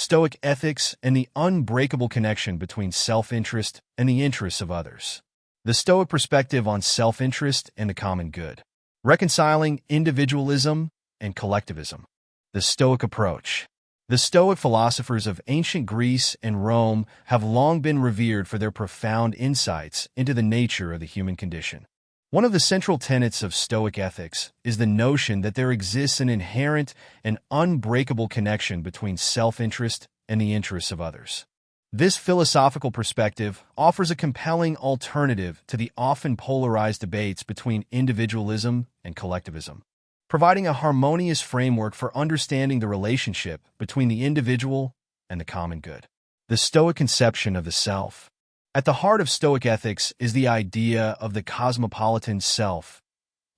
Stoic ethics, and the unbreakable connection between self-interest and the interests of others. The Stoic perspective on self-interest and the common good. Reconciling individualism and collectivism. The Stoic approach. The Stoic philosophers of ancient Greece and Rome have long been revered for their profound insights into the nature of the human condition. One of the central tenets of Stoic ethics is the notion that there exists an inherent and unbreakable connection between self-interest and the interests of others. This philosophical perspective offers a compelling alternative to the often polarized debates between individualism and collectivism, providing a harmonious framework for understanding the relationship between the individual and the common good. The Stoic conception of the self. At the heart of Stoic ethics is the idea of the cosmopolitan self,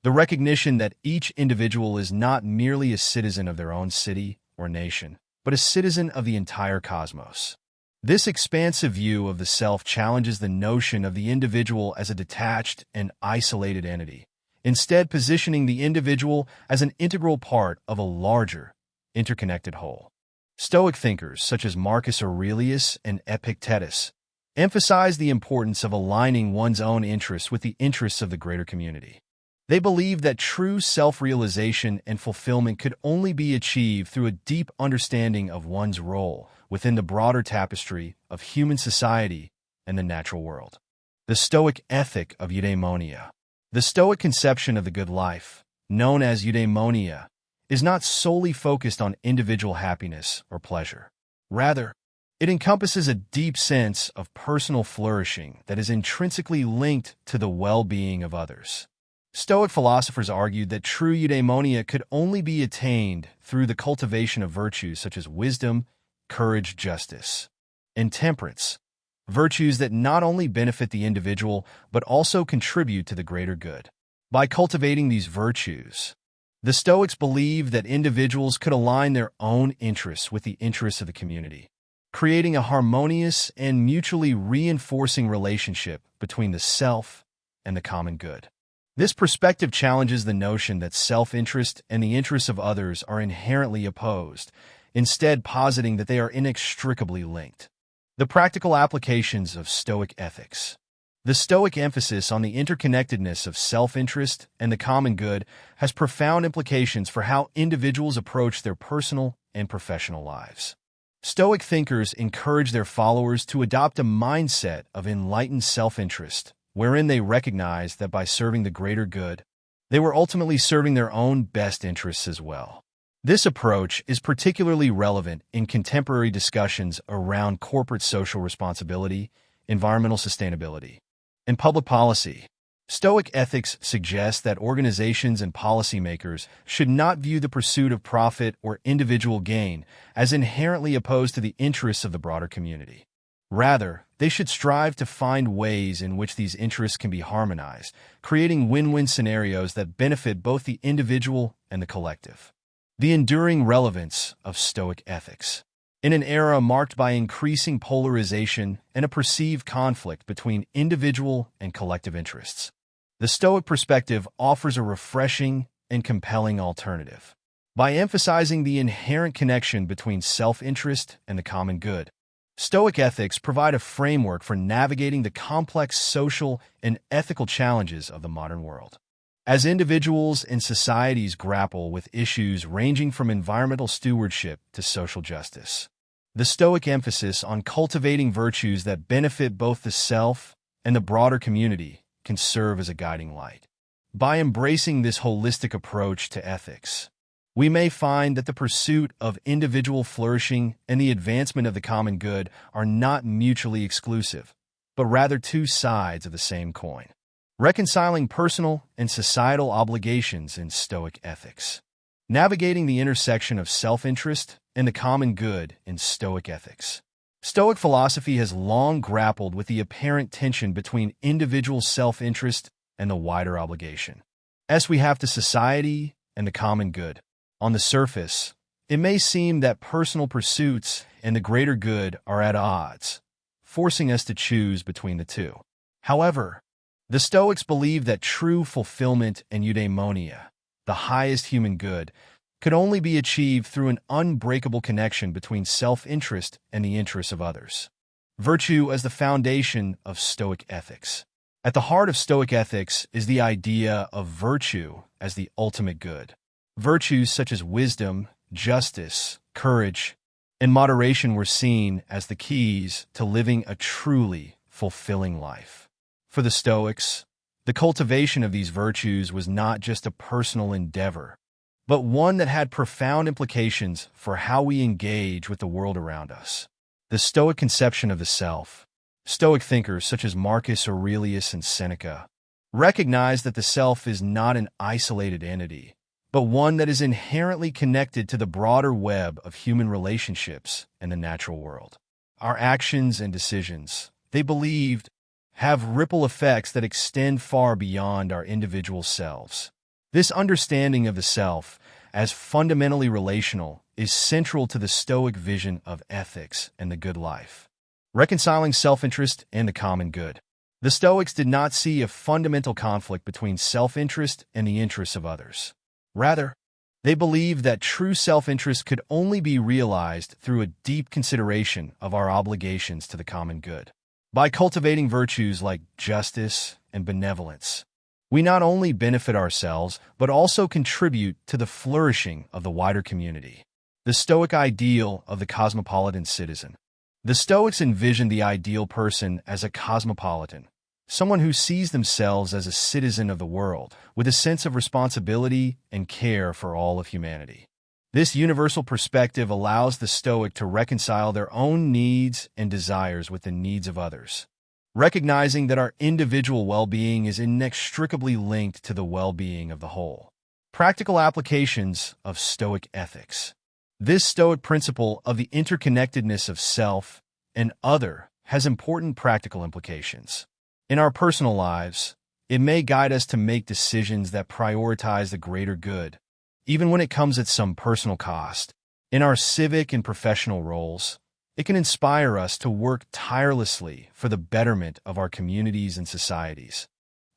the recognition that each individual is not merely a citizen of their own city or nation, but a citizen of the entire cosmos. This expansive view of the self challenges the notion of the individual as a detached and isolated entity, instead positioning the individual as an integral part of a larger, interconnected whole. Stoic thinkers such as Marcus Aurelius and Epictetus emphasize the importance of aligning one's own interests with the interests of the greater community. They believe that true self-realization and fulfillment could only be achieved through a deep understanding of one's role within the broader tapestry of human society and the natural world. The Stoic ethic of eudaimonia. The Stoic conception of the good life, known as eudaimonia, is not solely focused on individual happiness or pleasure. Rather, it encompasses a deep sense of personal flourishing that is intrinsically linked to the well-being of others. Stoic philosophers argued that true eudaimonia could only be attained through the cultivation of virtues such as wisdom, courage, justice, and temperance, virtues that not only benefit the individual but also contribute to the greater good. By cultivating these virtues, the Stoics believed that individuals could align their own interests with the interests of the community, creating a harmonious and mutually reinforcing relationship between the self and the common good. This perspective challenges the notion that self-interest and the interests of others are inherently opposed, instead positing that they are inextricably linked. The practical applications of Stoic ethics. The Stoic emphasis on the interconnectedness of self-interest and the common good has profound implications for how individuals approach their personal and professional lives. Stoic thinkers encourage their followers to adopt a mindset of enlightened self-interest, wherein they recognize that by serving the greater good, they were ultimately serving their own best interests as well. This approach is particularly relevant in contemporary discussions around corporate social responsibility, environmental sustainability, and public policy. Stoic ethics suggests that organizations and policymakers should not view the pursuit of profit or individual gain as inherently opposed to the interests of the broader community. Rather, they should strive to find ways in which these interests can be harmonized, creating win-win scenarios that benefit both the individual and the collective. The enduring relevance of Stoic ethics. In an era marked by increasing polarization and a perceived conflict between individual and collective interests, the Stoic perspective offers a refreshing and compelling alternative. By emphasizing the inherent connection between self-interest and the common good, Stoic ethics provide a framework for navigating the complex social and ethical challenges of the modern world. As individuals and societies grapple with issues ranging from environmental stewardship to social justice, the Stoic emphasis on cultivating virtues that benefit both the self and the broader community can serve as a guiding light. By embracing this holistic approach to ethics, we may find that the pursuit of individual flourishing and the advancement of the common good are not mutually exclusive, but rather two sides of the same coin. Reconciling personal and societal obligations in Stoic ethics. Navigating the intersection of self-interest and the common good in Stoic ethics. Stoic philosophy has long grappled with the apparent tension between individual self-interest and the wider obligation, as we have to society and the common good. On the surface, it may seem that personal pursuits and the greater good are at odds, forcing us to choose between the two. However, the Stoics believe that true fulfillment and eudaimonia, the highest human good, could only be achieved through an unbreakable connection between self-interest and the interests of others. Virtue as the foundation of Stoic ethics. At the heart of Stoic ethics is the idea of virtue as the ultimate good. Virtues such as wisdom, justice, courage, and moderation were seen as the keys to living a truly fulfilling life. For the Stoics, the cultivation of these virtues was not just a personal endeavor, but one that had profound implications for how we engage with the world around us. The Stoic conception of the self. Stoic thinkers such as Marcus Aurelius and Seneca recognize that the self is not an isolated entity, but one that is inherently connected to the broader web of human relationships and the natural world. Our actions and decisions, they believed, have ripple effects that extend far beyond our individual selves. This understanding of the self as fundamentally relational is central to the Stoic vision of ethics and the good life. Reconciling self-interest and the common good. The Stoics did not see a fundamental conflict between self-interest and the interests of others. Rather, they believed that true self-interest could only be realized through a deep consideration of our obligations to the common good. By cultivating virtues like justice and benevolence, we not only benefit ourselves, but also contribute to the flourishing of the wider community. The Stoic ideal of the cosmopolitan citizen. The Stoics envisioned the ideal person as a cosmopolitan, someone who sees themselves as a citizen of the world, with a sense of responsibility and care for all of humanity. This universal perspective allows the Stoic to reconcile their own needs and desires with the needs of others, recognizing that our individual well-being is inextricably linked to the well-being of the whole. Practical applications of Stoic ethics. This Stoic principle of the interconnectedness of self and other has important practical implications. In our personal lives, it may guide us to make decisions that prioritize the greater good, even when it comes at some personal cost. In our civic and professional roles, it can inspire us to work tirelessly for the betterment of our communities and societies,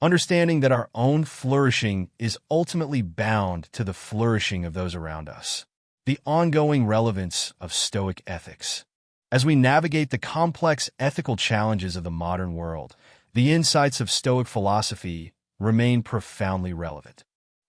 understanding that our own flourishing is ultimately bound to the flourishing of those around us. The ongoing relevance of Stoic ethics. As we navigate the complex ethical challenges of the modern world, the insights of Stoic philosophy remain profoundly relevant.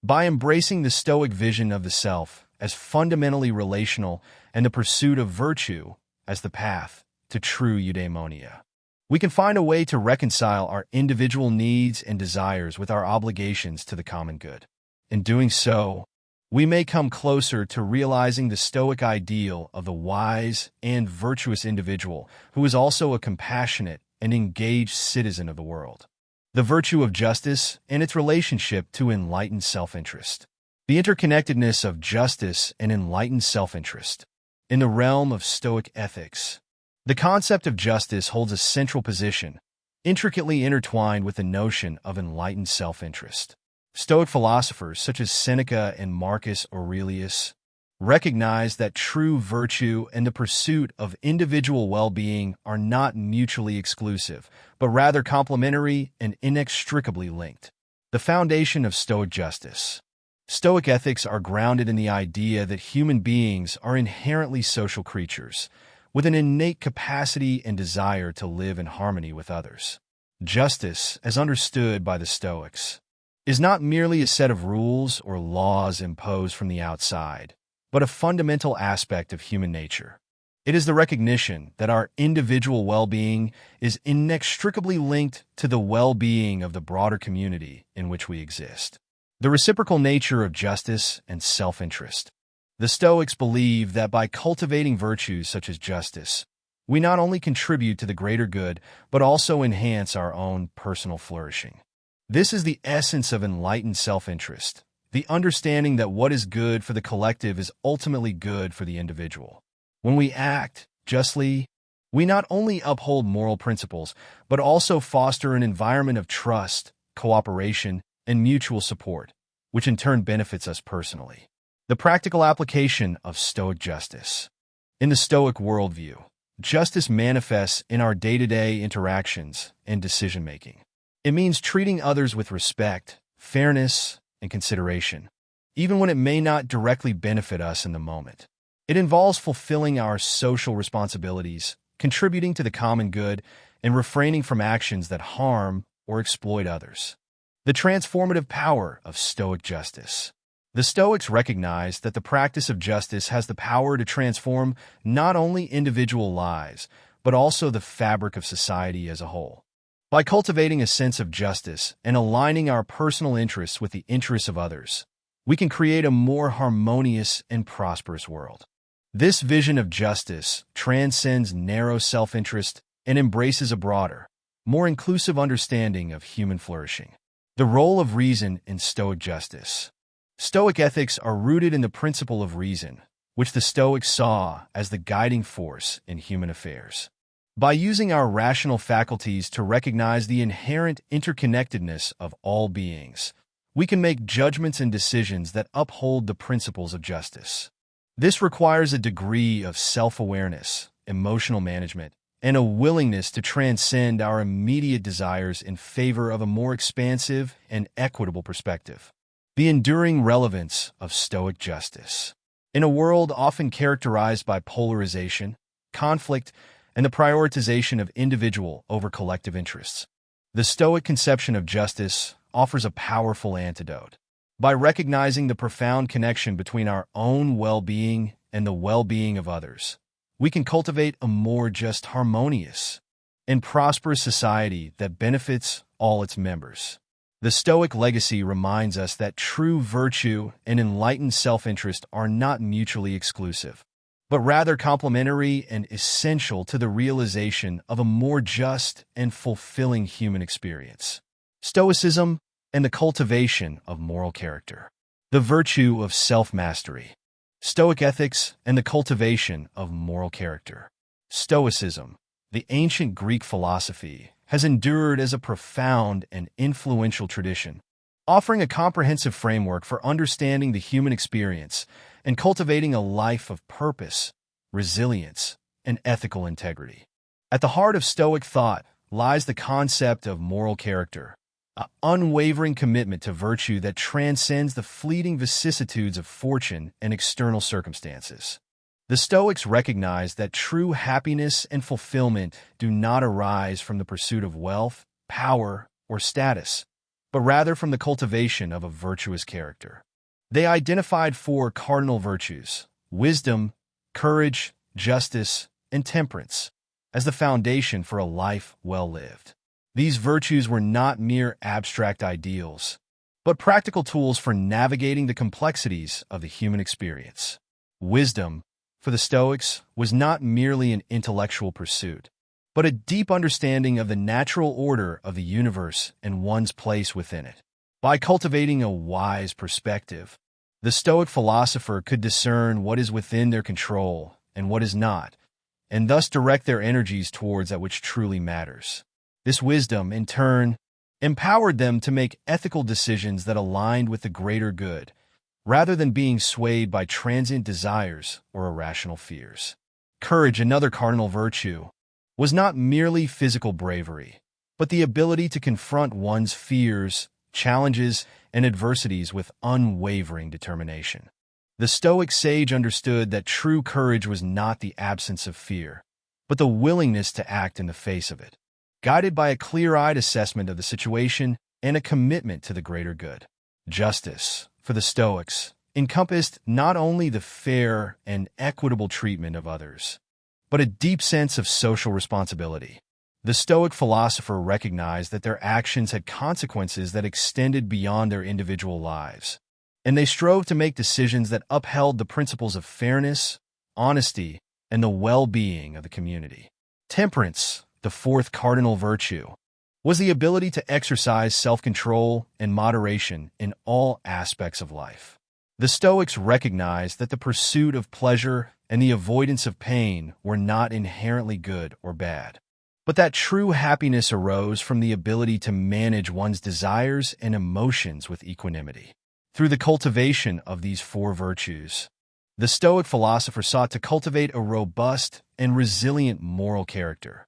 By embracing the Stoic vision of the self as fundamentally relational and the pursuit of virtue as the path to true eudaimonia, we can find a way to reconcile our individual needs and desires with our obligations to the common good. In doing so, we may come closer to realizing the Stoic ideal of the wise and virtuous individual who is also a compassionate and engaged citizen of the world. The virtue of justice and its relationship to enlightened self-interest. The interconnectedness of justice and enlightened self-interest. In the realm of Stoic ethics, the concept of justice holds a central position, intricately intertwined with the notion of enlightened self-interest. Stoic philosophers such as Seneca and Marcus Aurelius recognize that true virtue and the pursuit of individual well-being are not mutually exclusive, but rather complementary and inextricably linked. The foundation of Stoic justice. Stoic ethics are grounded in the idea that human beings are inherently social creatures, with an innate capacity and desire to live in harmony with others. Justice, as understood by the Stoics, is not merely a set of rules or laws imposed from the outside, but a fundamental aspect of human nature. It is the recognition that our individual well-being is inextricably linked to the well-being of the broader community in which we exist. The reciprocal nature of justice and self-interest. The Stoics believe that by cultivating virtues such as justice, we not only contribute to the greater good, but also enhance our own personal flourishing. This is the essence of enlightened self-interest, the understanding that what is good for the collective is ultimately good for the individual. When we act justly, we not only uphold moral principles, but also foster an environment of trust, cooperation, and mutual support, which in turn benefits us personally. The practical application of Stoic justice. In the Stoic worldview, justice manifests in our day-to-day interactions and decision-making. It means treating others with respect, fairness, and consideration, even when it may not directly benefit us in the moment. It involves fulfilling our social responsibilities, contributing to the common good, and refraining from actions that harm or exploit others. The transformative power of Stoic justice. The Stoics recognized that the practice of justice has the power to transform not only individual lives, but also the fabric of society as a whole. By cultivating a sense of justice and aligning our personal interests with the interests of others, we can create a more harmonious and prosperous world. This vision of justice transcends narrow self-interest and embraces a broader, more inclusive understanding of human flourishing. The role of reason in Stoic justice. Stoic ethics are rooted in the principle of reason, which the Stoics saw as the guiding force in human affairs. By using our rational faculties to recognize the inherent interconnectedness of all beings, we can make judgments and decisions that uphold the principles of justice. This requires a degree of self-awareness, emotional management, and a willingness to transcend our immediate desires in favor of a more expansive and equitable perspective. The enduring relevance of Stoic justice. In a world often characterized by polarization, conflict, and the prioritization of individual over collective interests, the Stoic conception of justice offers a powerful antidote. By recognizing the profound connection between our own well-being and the well-being of others, we can cultivate a more just, harmonious, and prosperous society that benefits all its members. The Stoic legacy reminds us that true virtue and enlightened self-interest are not mutually exclusive, but rather complementary and essential to the realization of a more just and fulfilling human experience. Stoicism and the cultivation of moral character. The virtue of self-mastery. Stoic ethics and the cultivation of moral character. Stoicism, the ancient Greek philosophy, has endured as a profound and influential tradition, offering a comprehensive framework for understanding the human experience and cultivating a life of purpose, resilience, and ethical integrity. At the heart of Stoic thought lies the concept of moral character, an unwavering commitment to virtue that transcends the fleeting vicissitudes of fortune and external circumstances. The Stoics recognize that true happiness and fulfillment do not arise from the pursuit of wealth, power, or status, but rather from the cultivation of a virtuous character. They identified four cardinal virtues: wisdom, courage, justice, and temperance, as the foundation for a life well lived. These virtues were not mere abstract ideals, but practical tools for navigating the complexities of the human experience. Wisdom, for the Stoics, was not merely an intellectual pursuit, but a deep understanding of the natural order of the universe and one's place within it. By cultivating a wise perspective, the Stoic philosopher could discern what is within their control and what is not, and thus direct their energies towards that which truly matters. This wisdom, in turn, empowered them to make ethical decisions that aligned with the greater good, rather than being swayed by transient desires or irrational fears. Courage, another cardinal virtue, was not merely physical bravery, but the ability to confront one's fears, challenges, and adversities with unwavering determination. The Stoic sage understood that true courage was not the absence of fear, but the willingness to act in the face of it, guided by a clear-eyed assessment of the situation and a commitment to the greater good. Justice, for the Stoics, encompassed not only the fair and equitable treatment of others, but a deep sense of social responsibility. The Stoic philosopher recognized that their actions had consequences that extended beyond their individual lives, and they strove to make decisions that upheld the principles of fairness, honesty, and the well-being of the community. Temperance, the fourth cardinal virtue, was the ability to exercise self-control and moderation in all aspects of life. The Stoics recognized that the pursuit of pleasure and the avoidance of pain were not inherently good or bad, but that true happiness arose from the ability to manage one's desires and emotions with equanimity. Through the cultivation of these four virtues, the Stoic philosopher sought to cultivate a robust and resilient moral character,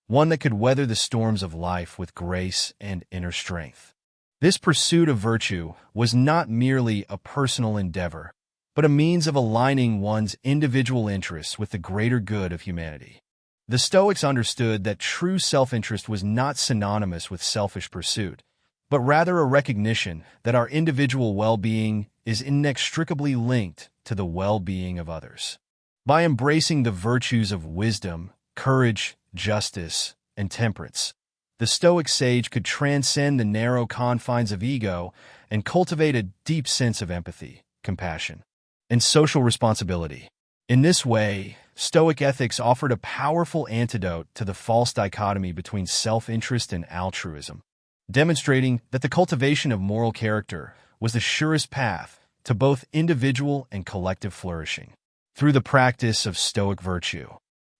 one that could weather the storms of life with grace and inner strength. This pursuit of virtue was not merely a personal endeavor, but a means of aligning one's individual interests with the greater good of humanity. The Stoics understood that true self-interest was not synonymous with selfish pursuit, but rather a recognition that our individual well-being is inextricably linked to the well-being of others. By embracing the virtues of wisdom, courage, justice, and temperance, the Stoic sage could transcend the narrow confines of ego and cultivate a deep sense of empathy, compassion, and social responsibility. In this way, Stoic ethics offered a powerful antidote to the false dichotomy between self-interest and altruism, demonstrating that the cultivation of moral character was the surest path to both individual and collective flourishing. Through the practice of Stoic virtue,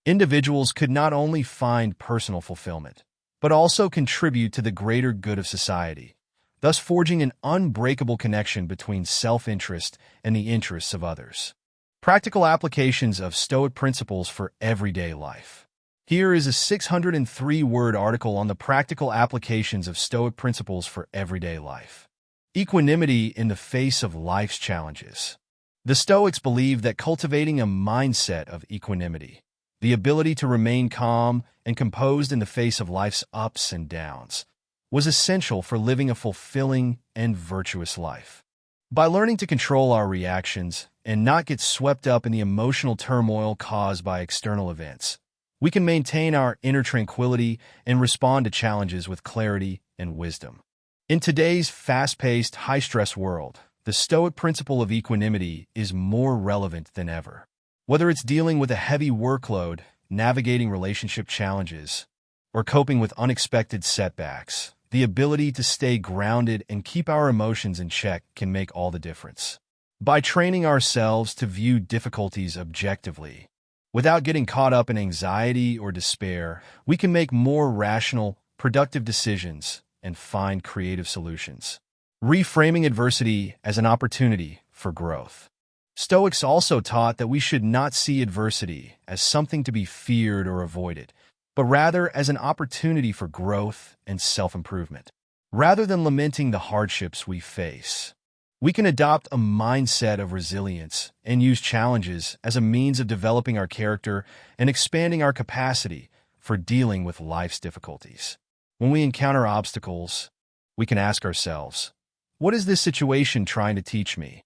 individuals could not only find personal fulfillment, but also contribute to the greater good of society, thus forging an unbreakable connection between self-interest and the interests of others. Practical applications of Stoic principles for everyday life. Here is a 603-word article on the practical applications of Stoic principles for everyday life. Equanimity in the face of life's challenges. The Stoics believed that cultivating a mindset of equanimity, the ability to remain calm and composed in the face of life's ups and downs, was essential for living a fulfilling and virtuous life. By learning to control our reactions and not get swept up in the emotional turmoil caused by external events, we can maintain our inner tranquility and respond to challenges with clarity and wisdom. In today's fast-paced, high-stress world, the Stoic principle of equanimity is more relevant than ever. Whether it's dealing with a heavy workload, navigating relationship challenges, or coping with unexpected setbacks, the ability to stay grounded and keep our emotions in check can make all the difference. By training ourselves to view difficulties objectively, without getting caught up in anxiety or despair, we can make more rational, productive decisions and find creative solutions. Reframing adversity as an opportunity for growth. Stoics also taught that we should not see adversity as something to be feared or avoided, but rather as an opportunity for growth and self-improvement. Rather than lamenting the hardships we face, we can adopt a mindset of resilience and use challenges as a means of developing our character and expanding our capacity for dealing with life's difficulties. When we encounter obstacles, we can ask ourselves, what is this situation trying to teach me?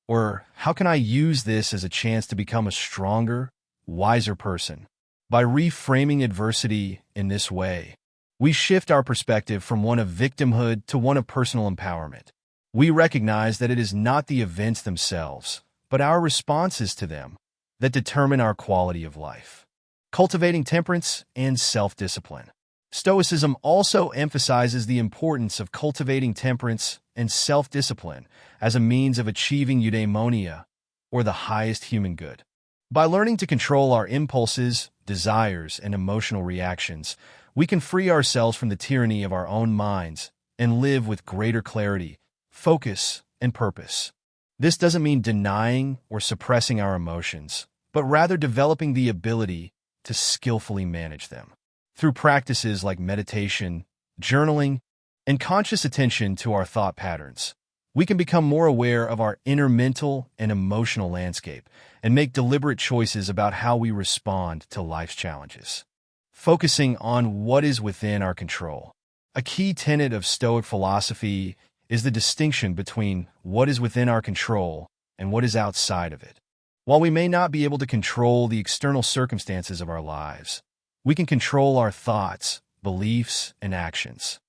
Or how can I use this as a chance to become a stronger, wiser person? By reframing adversity in this way, we shift our perspective from one of victimhood to one of personal empowerment. We recognize that it is not the events themselves, but our responses to them that determine our quality of life. Cultivating temperance and self-discipline. Stoicism also emphasizes the importance of cultivating temperance and self-discipline as a means of achieving eudaimonia, or the highest human good. By learning to control our impulses, desires, and emotional reactions, we can free ourselves from the tyranny of our own minds and live with greater clarity, focus, and purpose. This doesn't mean denying or suppressing our emotions, but rather developing the ability to skillfully manage them. Through practices like meditation, journaling, and conscious attention to our thought patterns, we can become more aware of our inner mental and emotional landscape and make deliberate choices about how we respond to life's challenges. Focusing on what is within our control. A key tenet of Stoic philosophy is the distinction between what is within our control and what is outside of it. While we may not be able to control the external circumstances of our lives, we can control our thoughts, beliefs, and actions.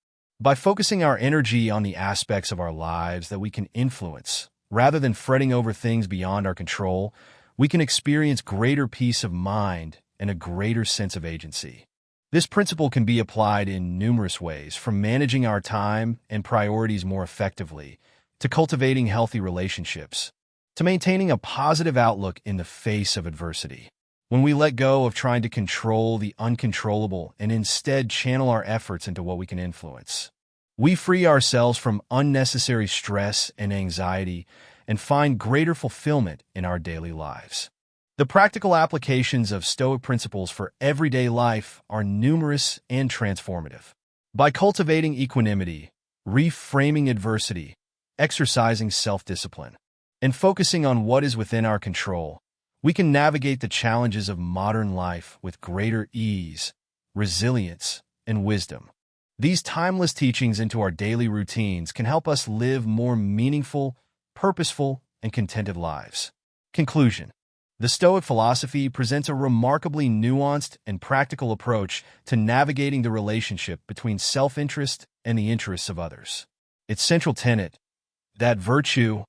By focusing our energy on the aspects of our lives that we can influence, rather than fretting over things beyond our control, we can experience greater peace of mind and a greater sense of agency. This principle can be applied in numerous ways, from managing our time and priorities more effectively, to cultivating healthy relationships, to maintaining a positive outlook in the face of adversity. When we let go of trying to control the uncontrollable and instead channel our efforts into what we can influence, we free ourselves from unnecessary stress and anxiety and find greater fulfillment in our daily lives. The practical applications of Stoic principles for everyday life are numerous and transformative. By cultivating equanimity, reframing adversity, exercising self-discipline, and focusing on what is within our control, we can navigate the challenges of modern life with greater ease, resilience, and wisdom. These timeless teachings into our daily routines can help us live more meaningful, purposeful, and contented lives. Conclusion. The Stoic philosophy presents a remarkably nuanced and practical approach to navigating the relationship between self-interest and the interests of others. Its central tenet, that virtue,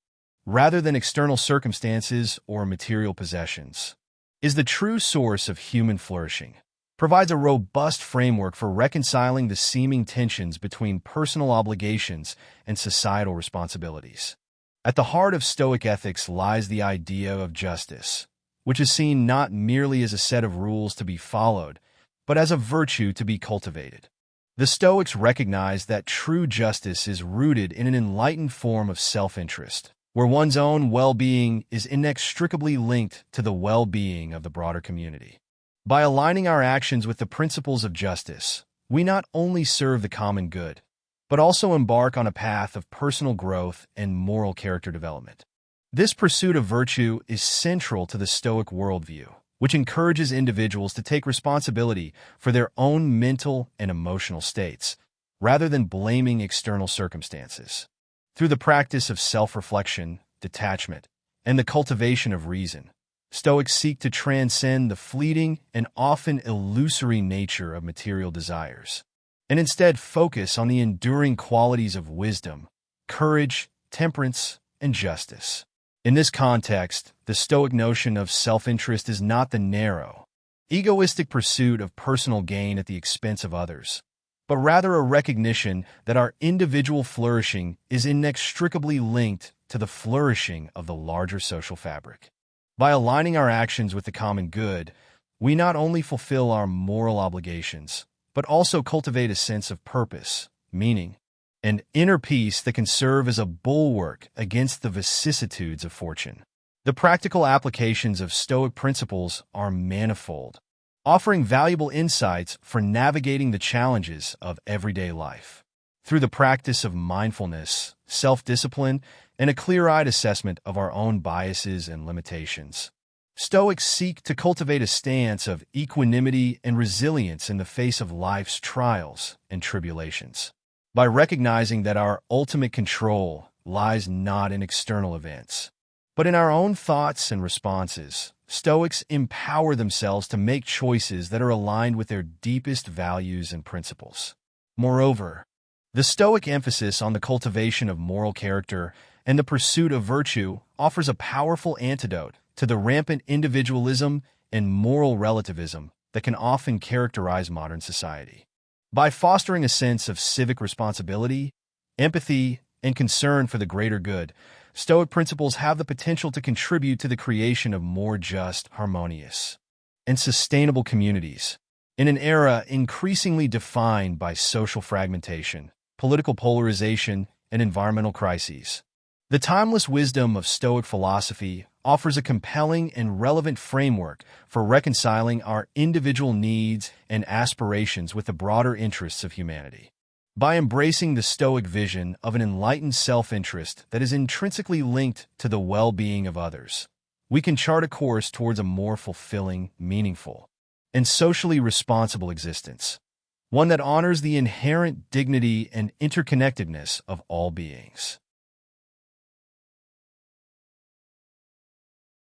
rather than external circumstances or material possessions, is the true source of human flourishing, provides a robust framework for reconciling the seeming tensions between personal obligations and societal responsibilities. At the heart of Stoic ethics lies the idea of justice, which is seen not merely as a set of rules to be followed, but as a virtue to be cultivated. The Stoics recognize that true justice is rooted in an enlightened form of self-interest, where one's own well-being is inextricably linked to the well-being of the broader community. By aligning our actions with the principles of justice, we not only serve the common good, but also embark on a path of personal growth and moral character development. This pursuit of virtue is central to the Stoic worldview, which encourages individuals to take responsibility for their own mental and emotional states, rather than blaming external circumstances. Through the practice of self-reflection, detachment, and the cultivation of reason, Stoics seek to transcend the fleeting and often illusory nature of material desires, and instead focus on the enduring qualities of wisdom, courage, temperance, and justice. In this context, the Stoic notion of self-interest is not the narrow, egoistic pursuit of personal gain at the expense of others, but rather a recognition that our individual flourishing is inextricably linked to the flourishing of the larger social fabric. By aligning our actions with the common good, we not only fulfill our moral obligations, but also cultivate a sense of purpose, meaning, and inner peace that can serve as a bulwark against the vicissitudes of fortune. The practical applications of Stoic principles are manifold, offering valuable insights for navigating the challenges of everyday life. Through the practice of mindfulness, self-discipline, and a clear-eyed assessment of our own biases and limitations, Stoics seek to cultivate a stance of equanimity and resilience in the face of life's trials and tribulations. By recognizing that our ultimate control lies not in external events, but in our own thoughts and responses, Stoics empower themselves to make choices that are aligned with their deepest values and principles. Moreover, the Stoic emphasis on the cultivation of moral character and the pursuit of virtue offers a powerful antidote to the rampant individualism and moral relativism that can often characterize modern society. By fostering a sense of civic responsibility, empathy, and concern for the greater good, Stoic principles have the potential to contribute to the creation of more just, harmonious, and sustainable communities. In an era increasingly defined by social fragmentation, political polarization, and environmental crises, the timeless wisdom of Stoic philosophy offers a compelling and relevant framework for reconciling our individual needs and aspirations with the broader interests of humanity. By embracing the Stoic vision of an enlightened self-interest that is intrinsically linked to the well-being of others, we can chart a course towards a more fulfilling, meaningful, and socially responsible existence, one that honors the inherent dignity and interconnectedness of all beings.